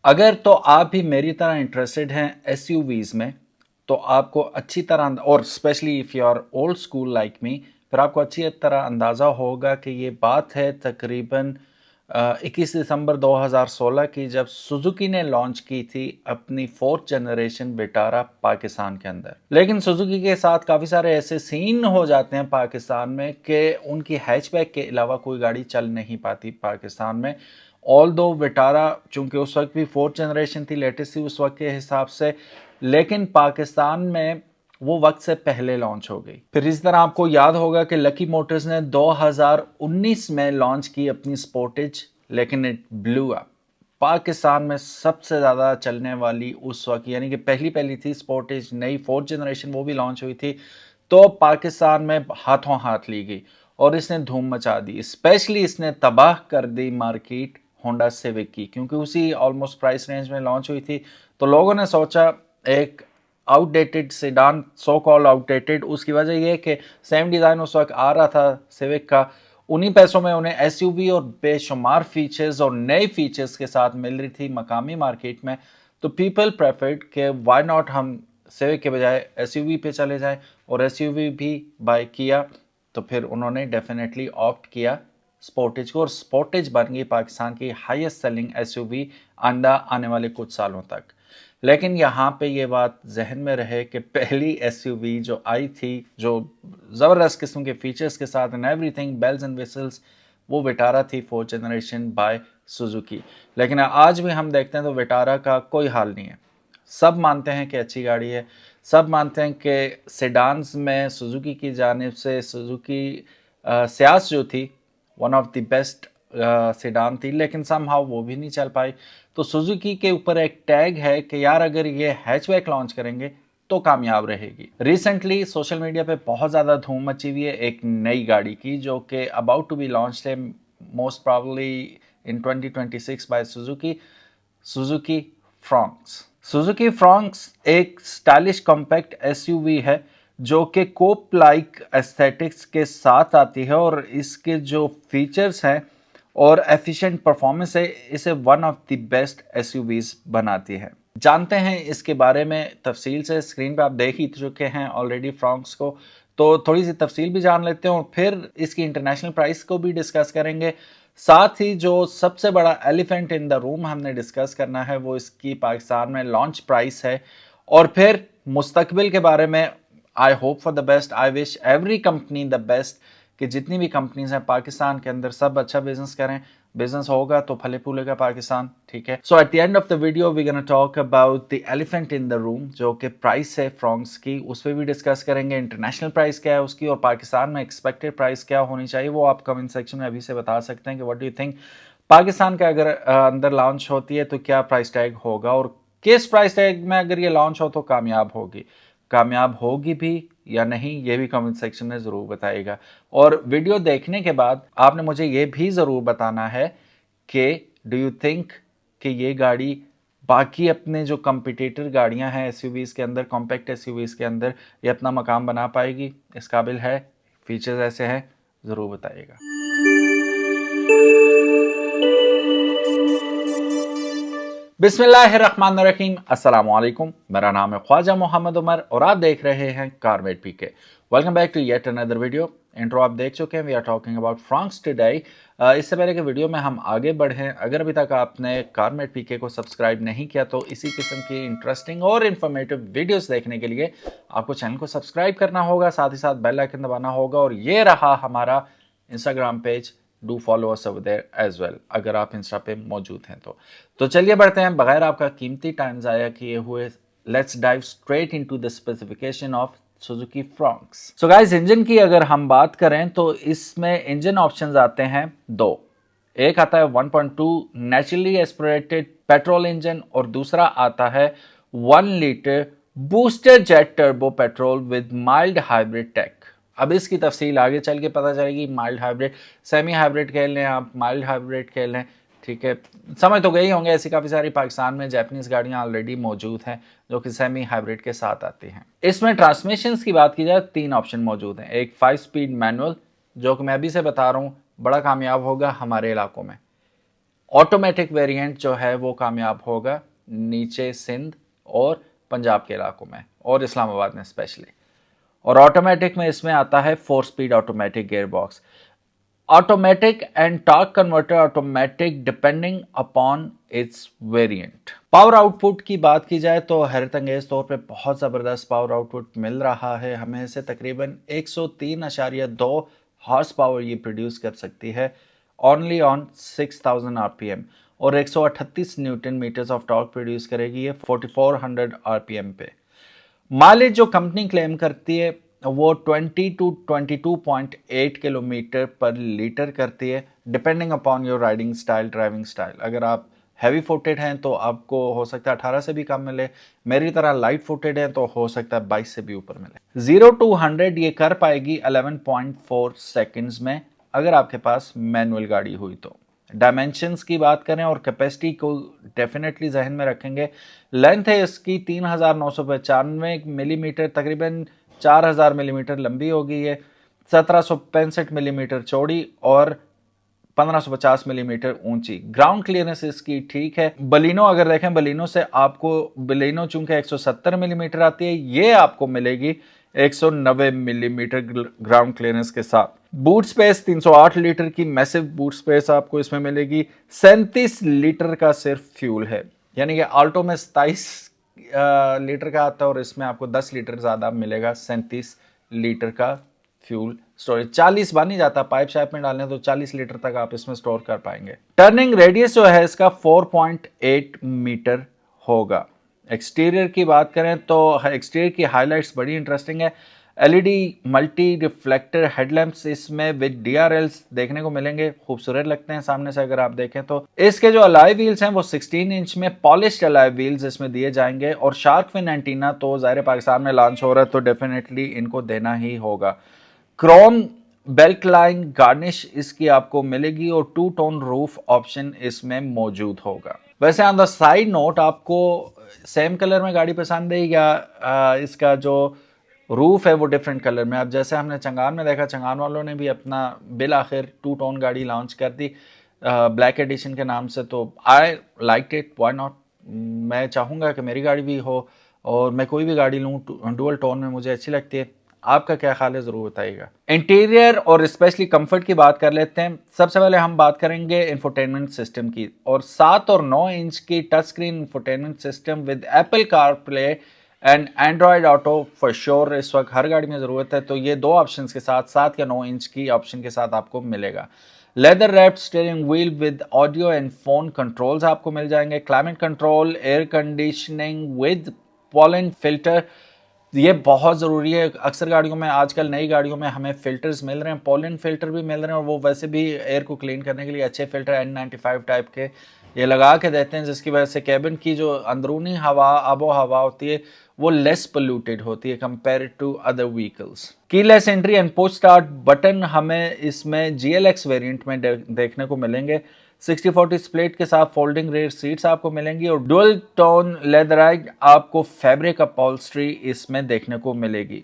अगर तो आप भी मेरी तरह इंटरेस्टेड हैं एसयूवीज में, तो आपको अच्छी तरह, और specially if you are old school like me, फिर आपको अच्छी तरह अंदाज़ा होगा कि ये बात है तकरीबन 21 दिसंबर 2016 की, जब सुजुकी ने लॉन्च की थी अपनी फोर्थ जनरेशन विटारा पाकिस्तान के अंदर। लेकिन सुजुकी के साथ काफ़ी सारे ऐसे सीन हो जाते हैं पाकिस्तान में कि उनकी हैचबैक के अलावा कोई गाड़ी चल नहीं पाती पाकिस्तान में। ऑल दो विटारा चूंकि उस वक्त भी फोर्थ जनरेशन थी, लेटेस्ट थी उस वक्त के हिसाब से, लेकिन पाकिस्तान में वो वक्त से पहले लॉन्च हो गई। फिर इस तरह आपको याद होगा कि लकी मोटर्स ने 2019 में लॉन्च की अपनी स्पोर्टेज, लेकिन इट ब्लू अप। पाकिस्तान में सबसे ज़्यादा चलने वाली उस वक्त, यानी कि पहली पहली थी स्पोर्टेज, नई फोर्थ जनरेशन, वो भी लॉन्च हुई थी, तो पाकिस्तान में हाथों हाथ ली गई और इसने धूम मचा दी। स्पेशली इसने तबाह कर दी मार्केट होंडा सिविक की, क्योंकि उसी ऑलमोस्ट प्राइस रेंज में लॉन्च हुई थी। तो लोगों ने सोचा एक outdated sedan, so called outdated, उसकी वजह यह कि सेम डिज़ाइन उस वक्त आ रहा था सिविक का, उन्हीं पैसों में उन्हें एसयूवी और बेशुमार फीचर्स और नए फीचर्स के साथ मिल रही थी मकामी मार्केट में। तो पीपल प्रेफर्ड कि व्हाई नॉट हम सिविक के बजाय एसयूवी पे चले जाएं, और एसयूवी भी बाय किया। तो फिर उन्होंने डेफिनेटली ऑप्ट किया स्पोर्टेज को, और स्पोर्टेज बन गई पाकिस्तान की हाईएस्ट सेलिंग एसयूवी आने वाले कुछ सालों तक। लेकिन यहाँ पे ये बात जहन में रहे कि पहली एसयूवी जो आई थी, जो ज़बरदस्त किस्म के फीचर्स के साथ and everything, bells and whistles, वो विटारा थी फोर्थ जनरेशन बाय सुजुकी। लेकिन आज भी हम देखते हैं तो विटारा का कोई हाल नहीं है। सब मानते हैं कि अच्छी गाड़ी है, सब मानते हैं कि सेडान्स में सुजुकी की जानिब से सुजुकी सियास जो थी one of the best sedan थी, लेकिन समहाउ वो भी नहीं चल पाई। तो सुजुकी के ऊपर एक टैग है कि यार अगर ये हैचबैक लॉन्च करेंगे तो कामयाब रहेगी। रिसेंटली सोशल मीडिया पे बहुत ज़्यादा धूम मची हुई है एक नई गाड़ी की, जो कि अबाउट टू बी लॉन्च है most probably in 2026 by Suzuki, Suzuki Fronx. Suzuki Fronx एक स्टाइलिश कॉम्पैक्ट एसयूवी है जो कि कोप लाइक एस्थेटिक्स के साथ आती है, और इसके जो फीचर्स हैं और एफिशिएंट परफॉर्मेंस है इसे one of the best SUVs बनाती है। जानते हैं इसके बारे में तफसील से, स्क्रीन पे आप देख ही चुके हैं ऑलरेडी फ्रॉन्क्स को, तो थोड़ी सी तफसील भी जान लेते हैं और फिर इसकी इंटरनेशनल प्राइस को भी डिस्कस करेंगे। साथ ही जो सबसे बड़ा एलिफेंट इन द रूम हमने डिस्कस करना है वो इसकी पाकिस्तान में लॉन्च प्राइस है, और फिर मुस्तकबिल के बारे में। I hope for the best, I wish every company the best, कि जितनी भी कंपनीज हैं पाकिस्तान के अंदर सब अच्छा बिजनेस करें। बिजनेस होगा तो फले फूलेगा पाकिस्तान, ठीक है। So at the end of the video we gonna talk about the elephant in the room, जो कि प्राइस है फ्रॉन्क्स की, उस पर भी डिस्कस करेंगे। इंटरनेशनल प्राइस क्या है उसकी, और पाकिस्तान में एक्सपेक्टेड प्राइस क्या होनी चाहिए, वो आप कमेंट सेक्शन में अभी से बता सकते हैं कि what do you think Pakistan का अगर अंदर लॉन्च होती है तो क्या प्राइस टैग होगा, और किस प्राइस टैग में अगर ये लॉन्च हो तो कामयाब होगी भी या नहीं, ये भी कमेंट सेक्शन में ज़रूर बताइएगा। और वीडियो देखने के बाद आपने मुझे ये भी ज़रूर बताना है कि डू यू थिंक कि ये गाड़ी बाकी अपने जो कंपिटिटर गाड़ियां हैं एसयूवीज़ के अंदर, कॉम्पैक्ट एसयूवीज़ के अंदर, ये अपना मकाम बना पाएगी, इस काबिल है, फीचर्स ऐसे हैं, ज़रूर बताइएगा। बिस्मिल्लाहिर्रहमानिर्रहीम, अस्सलाम वालेकुम। मेरा नाम है ख्वाजा मोहम्मद उमर और आप देख रहे हैं CarMate PK. Welcome back to yet another video. Intro आप देख चुके हैं, we are talking about Fronx today. इससे पहले के वीडियो में हम आगे बढ़ें, अगर अभी तक आपने कारमेट पीके को सब्सक्राइब नहीं किया तो इसी किस्म की इंटरेस्टिंग और इन्फॉर्मेटिव वीडियोस देखने के लिए आपको चैनल को सब्सक्राइब करना होगा, साथ ही साथ बेल आइकन दबाना होगा। और ये रहा हमारा Instagram page, do follow us over there as well, अगर आप इंस्टा पे मौजूद हैं तो चलिए बढ़ते हैं बगैर आपका कीमती टाइम ज़ाया किए हुए। Let's dive straight into the specification of Suzuki Fronx. So guys, engine की अगर हम बात करें तो इसमें इंजन ऑप्शंस आते हैं दो। एक आता है 1.2 नेचुरली एस्पिरेटेड पेट्रोल इंजन, और दूसरा आता है 1 litre booster jet turbo petrol with mild hybrid tech. अब इसकी तफसील आगे चल के पता चलेगी। माइल्ड हाइब्रिड, सेमी हाइब्रिड कह लें आप, माइल्ड हाइब्रिड कह लें, ठीक है, समझ तो गए होंगे। ऐसी काफ़ी सारी पाकिस्तान में जैपनीज गाड़ियां ऑलरेडी मौजूद हैं जो कि सेमी हाइब्रिड के साथ आती हैं। इसमें ट्रांसमिशन की बात की जाए 3 ऑप्शन मौजूद हैं। एक 5 स्पीड मैनुअल, जो कि मैं अभी से बता रहा हूँ बड़ा कामयाब होगा हमारे इलाकों में। ऑटोमेटिक वेरिएंट जो है वो कामयाब होगा नीचे सिंध और पंजाब के इलाकों में और इस्लामाबाद में स्पेशली। और ऑटोमेटिक में इसमें आता है 4 speed automatic gear box. Automatic and torque converter automatic depending upon its variant. Power output की बात की जाए तो हैरत अंगेज तौर पे बहुत ज़बरदस्त पावर आउटपुट मिल रहा है हमें से। तकरीबन 103.2 हॉर्स पावर ये प्रोड्यूस कर सकती है ओनली ऑन 6000 आरपीएम और 138 newton metres of torque produce करेगी ये 4400 आरपीएम पे। माइलेज जो कंपनी क्लेम करती है वो 20 टू 22.8 किलोमीटर पर लीटर करती है depending upon your riding style, driving style. अगर आप हैवी फुटेड हैं तो आपको हो सकता है 18 से भी कम मिले, मेरी तरह लाइट फुटेड हैं तो हो सकता है 22 से भी ऊपर मिले। 0 to 100 ये कर पाएगी 11.4 सेकंड्स में अगर आपके पास मैनुअल गाड़ी हुई तो। डायमेंशंस की बात करें और कैपेसिटी को डेफिनेटली जहन में रखेंगे। लेंथ है इसकी 3995 मिलीमीटर, तकरीबन 4000 मिलीमीटर लंबी होगी ये, 1765 मिलीमीटर चौड़ी और 1550 मिलीमीटर ऊंची। ग्राउंड क्लियरेंस इसकी ठीक है। बलिनो अगर देखें, बलिनो से आपको, बलिनो चूंकि 170 मिलीमीटर आती है, ये आपको मिलेगी 190 मिलीमीटर ग्राउंड क्लियरेंस के साथ। बूट स्पेस 308 लीटर की मैसिव बूट स्पेस आपको इसमें मिलेगी। 37 लीटर का सिर्फ फ्यूल है, यानी कि आल्टो में 27 लीटर का आता है और इसमें आपको 10 लीटर ज्यादा मिलेगा। 37 लीटर का फ्यूल स्टोरेज, 40 बन ही जाता, पाइप शाइप में डालने तो 40 लीटर तक आप इसमें स्टोर कर पाएंगे। टर्निंग रेडियस जो है इसका 4.8 मीटर होगा। एक्सटीरियर की बात करें तो एक्सटीरियर की हाइलाइट्स बड़ी इंटरेस्टिंग है। एलईडी मल्टी रिफ्लेक्टर हेडलैम्प्स इसमें विद डीआरएल्स देखने को मिलेंगे, खूबसूरत लगते हैं सामने से अगर आप देखें तो। इसके जो अलॉय व्हील्स हैं वो 16 इंच में पॉलिश्ड अलॉय व्हील्स इसमें दिए जाएंगे और शार्क फिन एंटीना तो ज़ाहिर पाकिस्तान में लॉन्च हो रहा है तो डेफिनेटली इनको देना ही होगा। क्रोम बेल्ट लाइन गार्निश इसकी आपको मिलेगी और 2 टोन रूफ ऑप्शन इसमें मौजूद होगा। वैसे ऑन द साइड नोट, आपको सेम कलर में गाड़ी पसंद है या इसका जो रूफ है वो डिफरेंट कलर में? अब जैसे हमने चंगान में देखा, चंगान वालों ने भी अपना बिल आखिर 2 टोन गाड़ी लॉन्च कर दी ब्लैक एडिशन के नाम से, तो I like it, why not. मैं चाहूँगा कि मेरी गाड़ी भी हो और मैं कोई भी गाड़ी लूँ डुअल टोन में, मुझे अच्छी लगती है। आपका क्या ख्याल है ज़रूर बताइएगा। इंटीरियर और स्पेशली कंफर्ट की बात कर लेते हैं। सबसे पहले हम बात करेंगे इंफोटेनमेंट सिस्टम की, और 7 और 9 इंच की touch screen infotainment system with Apple car play and Android auto for sure इस वक्त हर गाड़ी में ज़रूरत है, तो ये 2 ऑप्शन के साथ 7 या 9 इंच की ऑप्शन के साथ आपको मिलेगा। Leather wrapped steering wheel with audio and phone controls आपको मिल जाएंगे। Climate control, air conditioning with pollen filter, ये बहुत ज़रूरी है। अक्सर गाड़ियों में आजकल नई गाड़ियों में हमें फ़िल्टर्स मिल रहे हैं, पॉलन फ़िल्टर भी मिल रहे हैं, और वो वैसे भी एयर को क्लीन करने के लिए अच्छे फ़िल्टर N95 टाइप के ये लगा के देते हैं, जिसकी वजह से कैबिन की जो अंदरूनी हवा, आबो हवा होती है वो लेस पोल्यूटेड होती है compare to other vehicles. Keyless entry and push start button हमें इसमें GLX वेरिएंट में देखने को मिलेंगे। 60/40 स्प्लिट के साथ फोल्डिंग रेयर सीट्स आपको मिलेंगी और डुअल टोन लेदराइज्ड आपको फैब्रिक अपॉल्स्ट्री इसमें देखने को मिलेगी,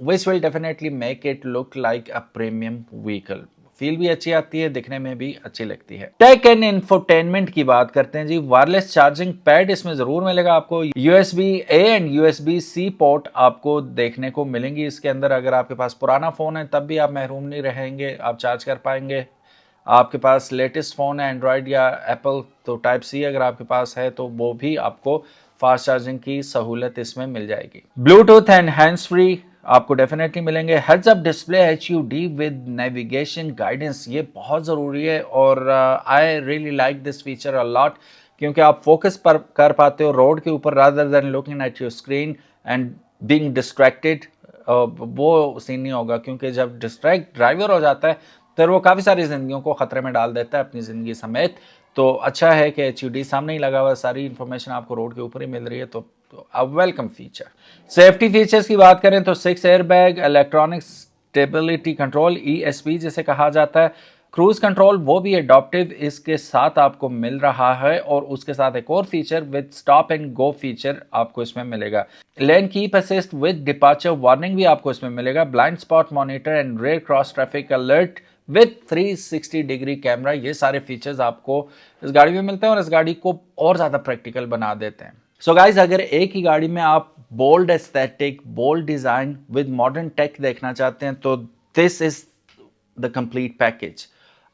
which will definitely make it look like a premium vehicle. Feel भी अच्छी आती है, दिखने में भी अच्छी लगती है। टेक एंड इंफोटेनमेंट की बात करते हैं जी। वायरलेस चार्जिंग पैड इसमें जरूर मिलेगा आपको। USB-A एंड USB-C पोर्ट आपको देखने को मिलेंगी इसके अंदर। अगर आपके पास पुराना फोन है तब भी आप महरूम नहीं रहेंगे, आप चार्ज कर पाएंगे। आपके पास लेटेस्ट फ़ोन है एंड्रॉयड या एप्पल, तो टाइप C अगर आपके पास है तो वो भी आपको फास्ट चार्जिंग की सहूलत इसमें मिल जाएगी। ब्लूटूथ एंड हैंड्स फ्री आपको डेफिनेटली मिलेंगे। Heads up display HUD with navigation guidance, ये बहुत ज़रूरी है और I really like this feature a lot, क्योंकि आप फोकस पर कर पाते हो रोड के ऊपर rather than looking at your screen and being distracted. वो सीन नहीं होगा, क्योंकि जब डिस्ट्रैक्ट ड्राइवर हो जाता है तो वो काफ़ी सारी ज़िंदगियों को ख़तरे में डाल देता है, अपनी ज़िंदगी समेत। तो अच्छा है कि HUD सामने ही लगा हुआ है, सारी इन्फॉर्मेशन आपको रोड के ऊपर ही मिल रही है, तो वेलकम फीचर। सेफ्टी फीचर्स की बात करें तो 6 airbag, electronic stability control ESP जिसे कहा जाता है, क्रूज कंट्रोल वो भी एडॉप्टिव इसके साथ आपको मिल रहा है, और उसके साथ एक और feature with stop and go feature आपको इसमें मिलेगा। Lane keep assist with departure warning भी आपको इसमें मिलेगा। Blind spot monitor and rear cross traffic alert with 360 degree camera. ये सारे फीचर्स आपको इस गाड़ी में मिलते हैं और इस गाड़ी को और ज़्यादा प्रैक्टिकल बना देते हैं। सो गाइज, अगर एक ही गाड़ी में आप bold aesthetic, bold design with modern tech देखना चाहते हैं तो this is the complete package.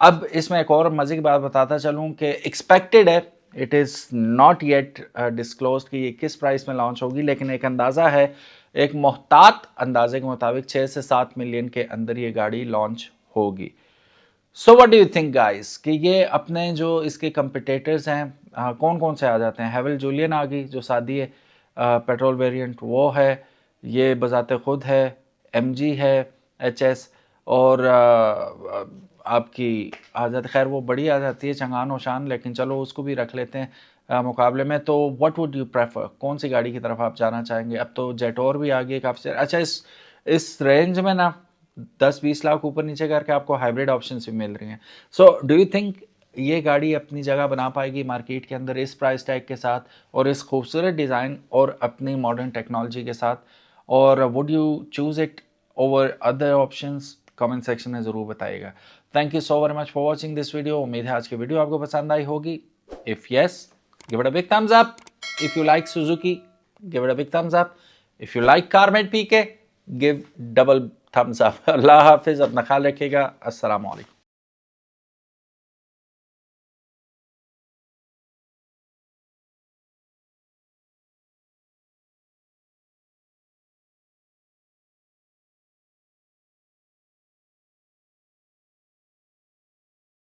अब इसमें एक और मजे की बात बताता चलूँ कि एक्सपेक्टेड है, it is not yet disclose कि ये किस प्राइस में लॉन्च होगी, लेकिन एक अंदाज़ा है, एक मोहतात अंदाजे के मुताबिक 6 से 7 मिलियन के अंदर ये गाड़ी लॉन्च होगी। So what do you think guys कि ये अपने जो इसके कंपिटेटर्स हैं कौन कौन से आ जाते हैं? हैवल जूलियन आ गई जो सादी है, पेट्रोल वेरिएंट वो है, ये बजाते खुद है, एमजी है, एचएस, और आपकी आ जाती, खैर वो बड़ी आ जाती है चंगान ओशान, लेकिन चलो उसको भी रख लेते हैं मुकाबले में। तो व्हाट वुड यू प्रेफर, कौन सी गाड़ी की तरफ आप जाना चाहेंगे? अब तो जेटोर भी आ गई काफ़ी। अच्छा, इस रेंज में ना 10-20 लाख ऊपर नीचे करके आपको हाइब्रिड ऑप्शंस भी मिल रही हैं। सो डू यू थिंक ये गाड़ी अपनी जगह बना पाएगी मार्केट के अंदर इस प्राइस टैग के साथ और इस खूबसूरत डिज़ाइन और अपनी मॉडर्न टेक्नोलॉजी के साथ? और would you choose it over other options? Comment section में ज़रूर बताइएगा। Thank you so very much for watching this video. उम्मीद है आज की वीडियो आपको पसंद आई होगी। If yes, give it a big thumbs up. If you like Suzuki, give it a big thumbs up. If you like CarMate PK, give double thumbs up. अल्लाह हाफिज़, अपना ख्याल रखिएगा। अस्सलाम वालेकुम।